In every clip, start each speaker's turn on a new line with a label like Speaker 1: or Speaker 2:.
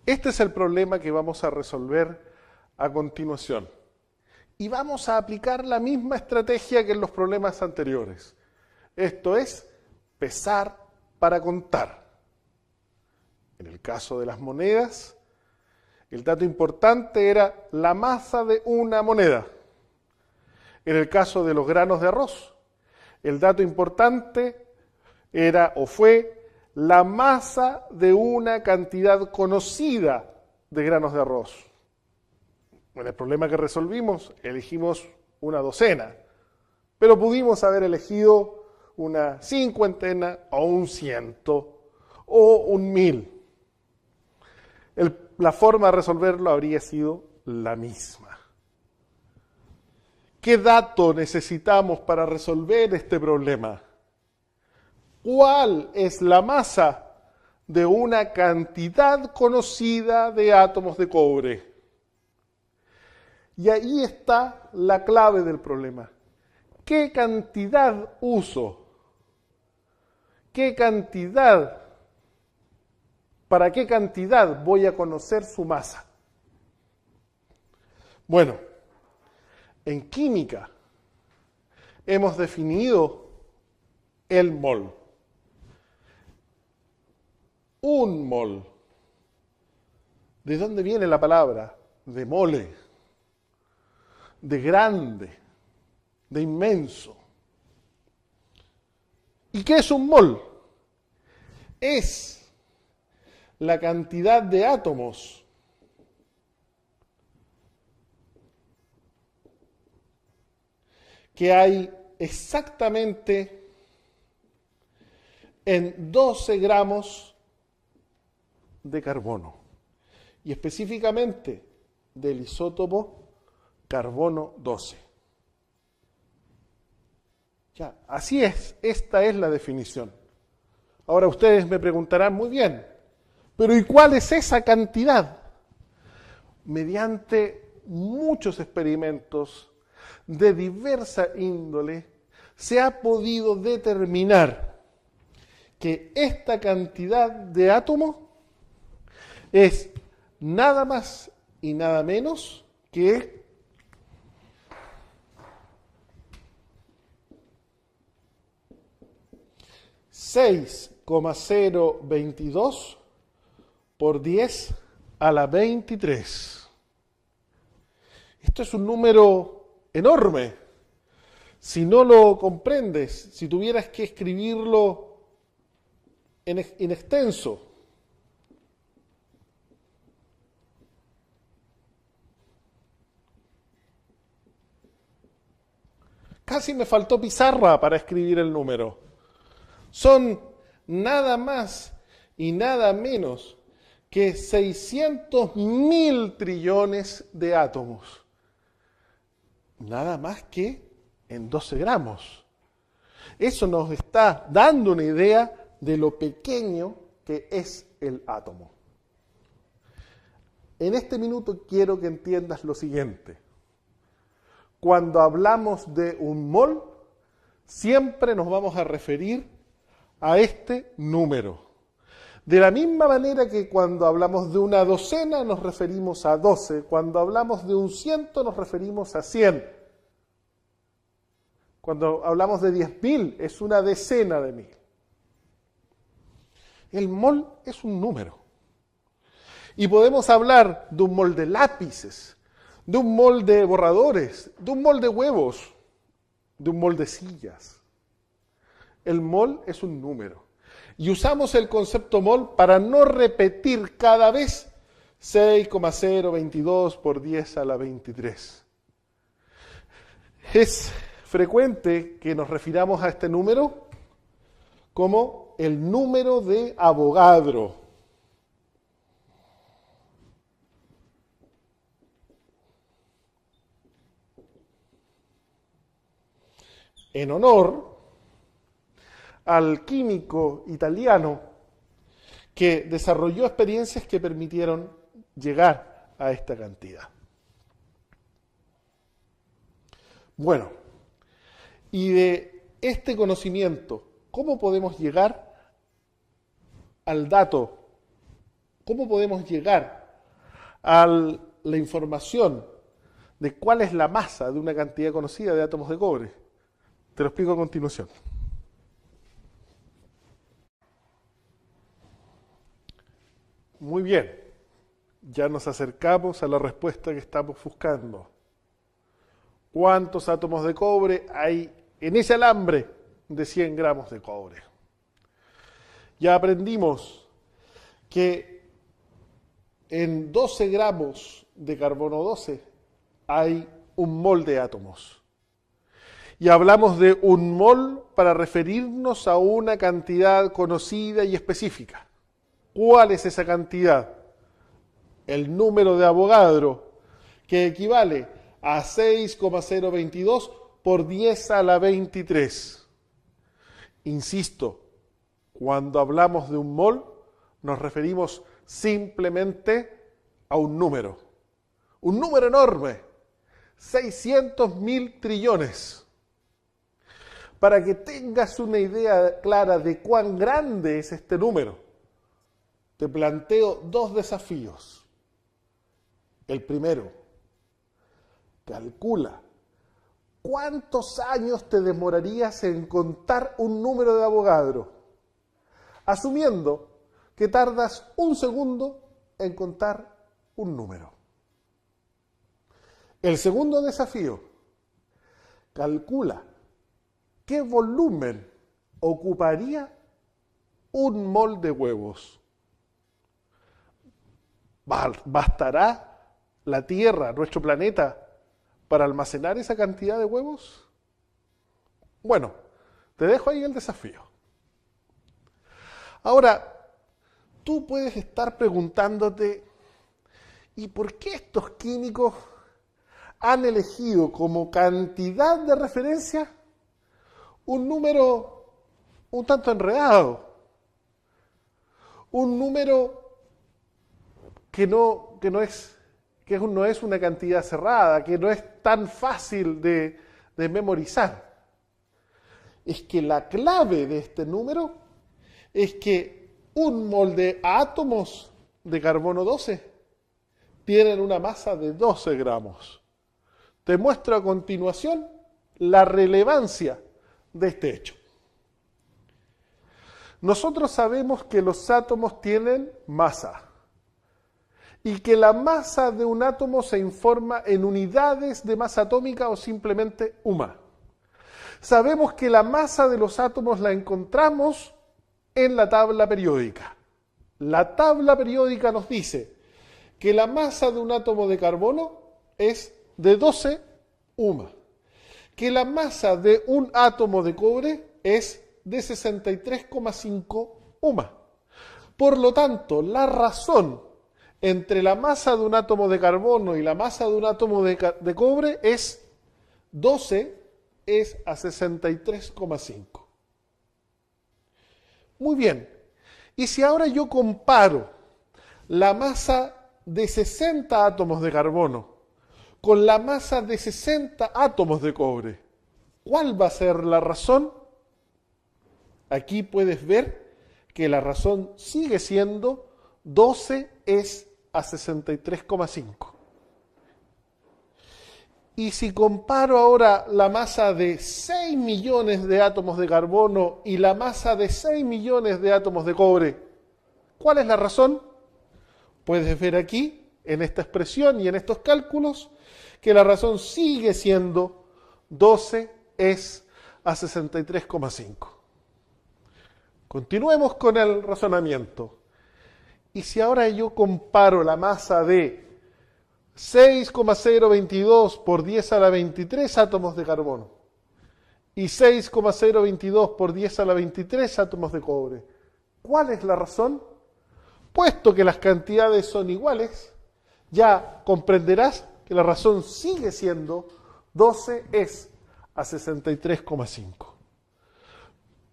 Speaker 1: Este es el problema que vamos a resolver a continuación. Y vamos a aplicar la misma estrategia que en los problemas anteriores. Esto es, pesar para contar. En el caso de las monedas, el dato importante era la masa de una moneda. En el caso de los granos de arroz, el dato importante era o fue la masa de una cantidad conocida de granos de arroz. En el problema que resolvimos, elegimos una docena, pero pudimos haber elegido una cincuentena o un ciento o un mil. La forma de resolverlo habría sido la misma. ¿Qué dato necesitamos para resolver este problema? ¿Cuál es la masa de una cantidad conocida de átomos de cobre? Y ahí está la clave del problema. ¿Qué cantidad uso? ¿Qué cantidad? ¿Para qué cantidad voy a conocer su masa? Bueno, en química hemos definido el mol. Un mol. ¿De dónde viene la palabra? De mole, de grande, de inmenso. ¿Y qué es un mol? Es la cantidad de átomos que hay exactamente en 12 gramos de carbono, y específicamente del isótopo carbono 12. Ya, así es, esta es la definición. Ahora ustedes me preguntarán, muy bien, pero ¿y cuál es esa cantidad? Mediante muchos experimentos de diversa índole, se ha podido determinar que esta cantidad de átomos es nada más y nada menos que 6,022 por 10 a la 23. Esto es un número enorme. Si no lo comprendes, si tuvieras que escribirlo en extenso, casi me faltó pizarra para escribir el número. Son nada más y nada menos que 600.000 trillones de átomos. Nada más que en 12 gramos. Eso nos está dando una idea de lo pequeño que es el átomo. En este minuto quiero que entiendas lo siguiente. Cuando hablamos de un mol, siempre nos vamos a referir a este número. De la misma manera que cuando hablamos de una docena nos referimos a 12, cuando hablamos de un ciento nos referimos a 100. Cuando hablamos de 10.000 es una decena de mil. El mol es un número. Y podemos hablar de un mol de lápices, de un mol de borradores, de un mol de huevos, de un mol de sillas. El mol es un número. Y usamos el concepto mol para no repetir cada vez 6,022 por 10 a la 23. Es frecuente que nos refiramos a este número como el número de Avogadro. En honor al químico italiano que desarrolló experiencias que permitieron llegar a esta cantidad. Bueno, y de este conocimiento, ¿cómo podemos llegar al dato? ¿Cómo podemos llegar a la información de cuál es la masa de una cantidad conocida de átomos de cobre. Te lo explico a continuación. Muy bien, ya nos acercamos a la respuesta que estamos buscando. ¿Cuántos átomos de cobre hay en ese alambre de 100 gramos de cobre? Ya aprendimos que en 12 gramos de carbono 12 hay un mol de átomos. Y hablamos de un mol para referirnos a una cantidad conocida y específica. ¿Cuál es esa cantidad? El número de Avogadro, que equivale a 6,022 por 10 a la 23. Insisto, cuando hablamos de un mol, nos referimos simplemente a un número enorme, 600.000 trillones. Para que tengas una idea clara de cuán grande es este número, te planteo dos desafíos. El primero, calcula cuántos años te demorarías en contar un número de Avogadro, asumiendo que tardas un segundo en contar un número. El segundo desafío, calcula qué volumen ocuparía un mol de huevos. ¿Bastará la Tierra, nuestro planeta, para almacenar esa cantidad de huevos? Bueno, te dejo ahí el desafío. Ahora, tú puedes estar preguntándote, ¿y por qué estos químicos han elegido como cantidad de referencia un número un tanto enredado? Un número que no es una cantidad cerrada, que no es tan fácil de memorizar. Es que la clave de este número es que un mol de átomos de carbono 12 tienen una masa de 12 gramos. Te muestro a continuación la relevancia de este hecho. Nosotros sabemos que los átomos tienen masa y que la masa de un átomo se informa en unidades de masa atómica o simplemente UMA. Sabemos que la masa de los átomos la encontramos en la tabla periódica. La tabla periódica nos dice que la masa de un átomo de carbono es de 12 UMA, que la masa de un átomo de cobre es de 63,5 UMA. Por lo tanto, la razón entre la masa de un átomo de carbono y la masa de un átomo de cobre es 12 es a 63,5. Muy bien, y si ahora yo comparo la masa de 60 átomos de carbono con la masa de 60 átomos de cobre, ¿cuál va a ser la razón? Aquí puedes ver que la razón sigue siendo 12 es a 63,5. Y si comparo ahora la masa de 6 millones de átomos de carbono y la masa de 6 millones de átomos de cobre, ¿cuál es la razón? Puedes ver aquí, en esta expresión y en estos cálculos, que la razón sigue siendo 12 es a 63,5. Continuemos con el razonamiento. Y si ahora yo comparo la masa de 6,022 por 10 a la 23 átomos de carbono y 6,022 por 10 a la 23 átomos de cobre, ¿cuál es la razón? Puesto que las cantidades son iguales, ya comprenderás que la razón sigue siendo 12 es a 63,5.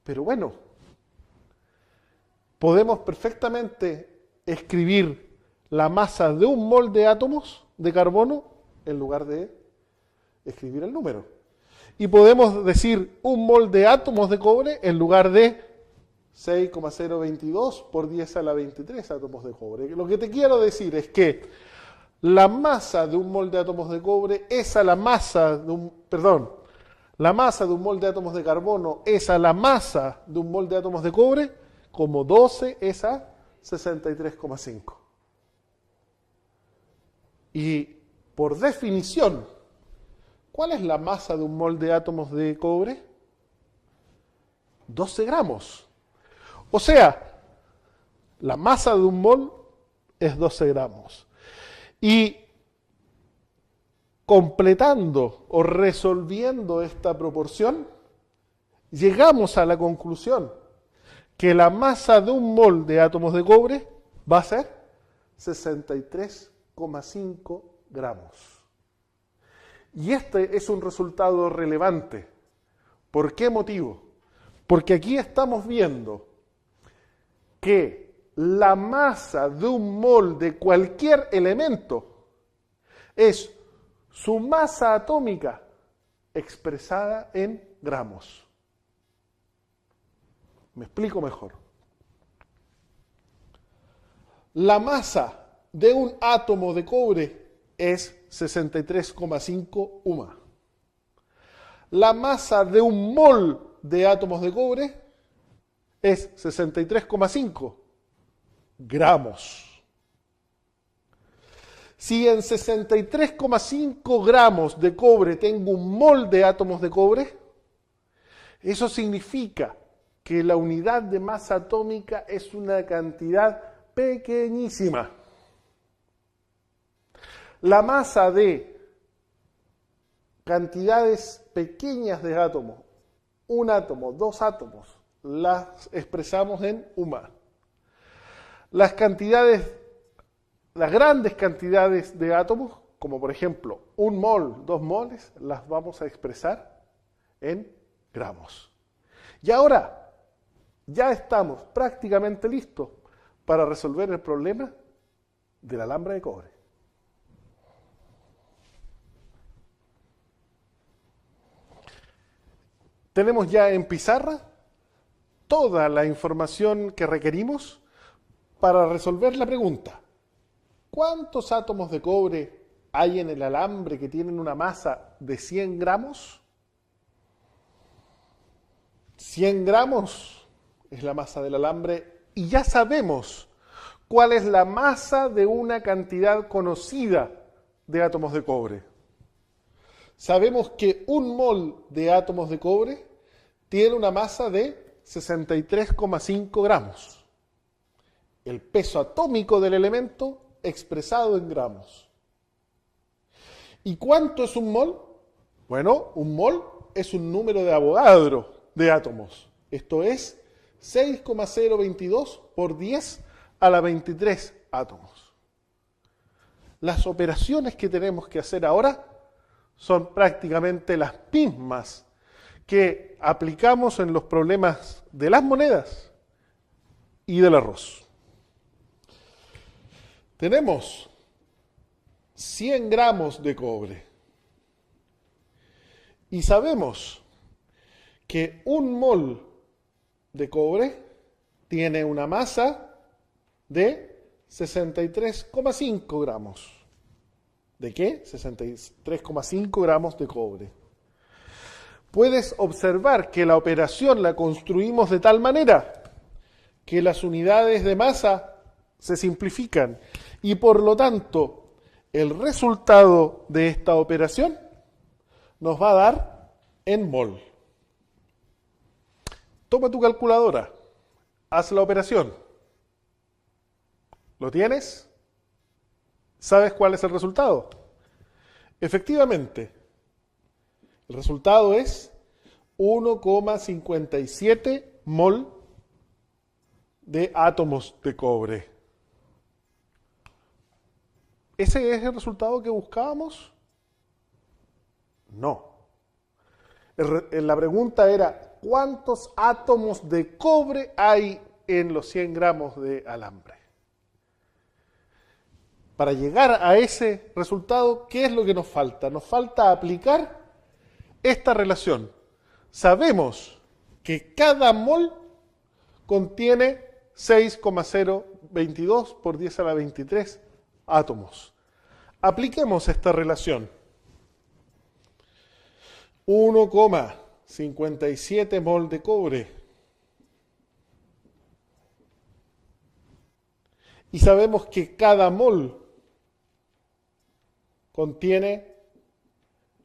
Speaker 1: Pero bueno, podemos perfectamente escribir la masa de un mol de átomos de carbono en lugar de escribir el número. Y podemos decir un mol de átomos de cobre en lugar de 6,022 por 10 a la 23 átomos de cobre. Lo que te quiero decir es que la masa de un mol de átomos de cobre es a la masa de un, perdón, la masa de un mol de átomos de carbono es a la masa de un mol de átomos de cobre, como 12 es a 63,5. Y por definición, ¿cuál es la masa de un mol de átomos de cobre? 12 gramos. O sea, la masa de un mol es 12 gramos. Y completando o resolviendo esta proporción, llegamos a la conclusión que la masa de un mol de átomos de cobre va a ser 63,5 gramos. Y este es un resultado relevante. ¿Por qué motivo? Porque aquí estamos viendo que la masa de un mol de cualquier elemento es su masa atómica expresada en gramos. Me explico mejor. La masa de un átomo de cobre es 63,5 UMA. La masa de un mol de átomos de cobre es 63,5 gramos. Si en 63,5 gramos de cobre tengo un mol de átomos de cobre, eso significa que la unidad de masa atómica es una cantidad pequeñísima. La masa de cantidades pequeñas de átomos, un átomo, dos átomos, las expresamos en UMA. Las grandes cantidades de átomos, como por ejemplo un mol, 2 moles, las vamos a expresar en gramos. Y ahora ya estamos prácticamente listos para resolver el problema del alambre de cobre. Tenemos ya en pizarra toda la información que requerimos para resolver la pregunta: ¿cuántos átomos de cobre hay en el alambre que tienen una masa de 100 gramos? 100 gramos es la masa del alambre y ya sabemos cuál es la masa de una cantidad conocida de átomos de cobre. Sabemos que un mol de átomos de cobre tiene una masa de 63,5 gramos. El peso atómico del elemento expresado en gramos. ¿Y cuánto es un mol? Bueno, un mol es un número de Avogadro de átomos. Esto es 6,022 por 10 a la 23 átomos. Las operaciones que tenemos que hacer ahora son prácticamente las mismas que aplicamos en los problemas de las monedas y del arroz. Tenemos 100 gramos de cobre y sabemos que un mol de cobre tiene una masa de 63,5 gramos. ¿De qué? 63,5 gramos de cobre. Puedes observar que la operación la construimos de tal manera que las unidades de masa se simplifican y por lo tanto el resultado de esta operación nos va a dar en mol. Toma tu calculadora, haz la operación. ¿Lo tienes? ¿Sabes cuál es el resultado? Efectivamente, el resultado es 1,57 mol de átomos de cobre. ¿Ese es el resultado que buscábamos? No. La pregunta era, ¿cuántos átomos de cobre hay en los 100 gramos de alambre? Para llegar a ese resultado, ¿qué es lo que nos falta? Nos falta aplicar esta relación. Sabemos que cada mol contiene 6,022 por 10 a la 23 átomos. Apliquemos esta relación. 1,57 mol de cobre. Y sabemos que cada mol contiene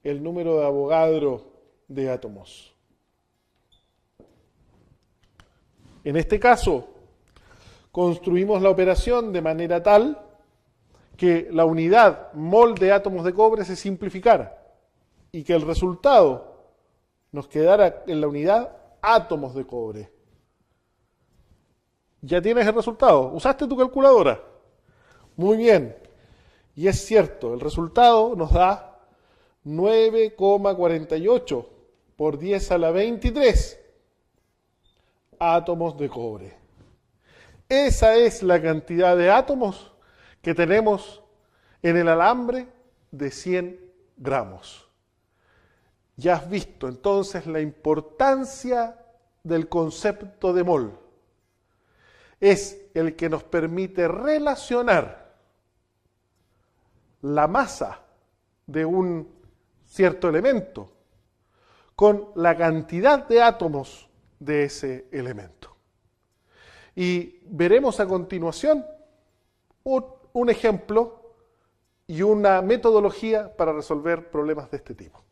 Speaker 1: el número de Avogadro de átomos. En este caso, construimos la operación de manera tal que la unidad mol de átomos de cobre se simplificara y que el resultado nos quedara en la unidad átomos de cobre. Ya tienes el resultado. ¿Usaste tu calculadora? Muy bien. Y es cierto, el resultado nos da 9,48 por 10 a la 23 átomos de cobre. Esa es la cantidad de átomos que tenemos en el alambre de 100 gramos. Ya has visto entonces la importancia del concepto de mol. Es el que nos permite relacionar la masa de un cierto elemento con la cantidad de átomos de ese elemento. Y veremos a continuación un ejemplo y una metodología para resolver problemas de este tipo.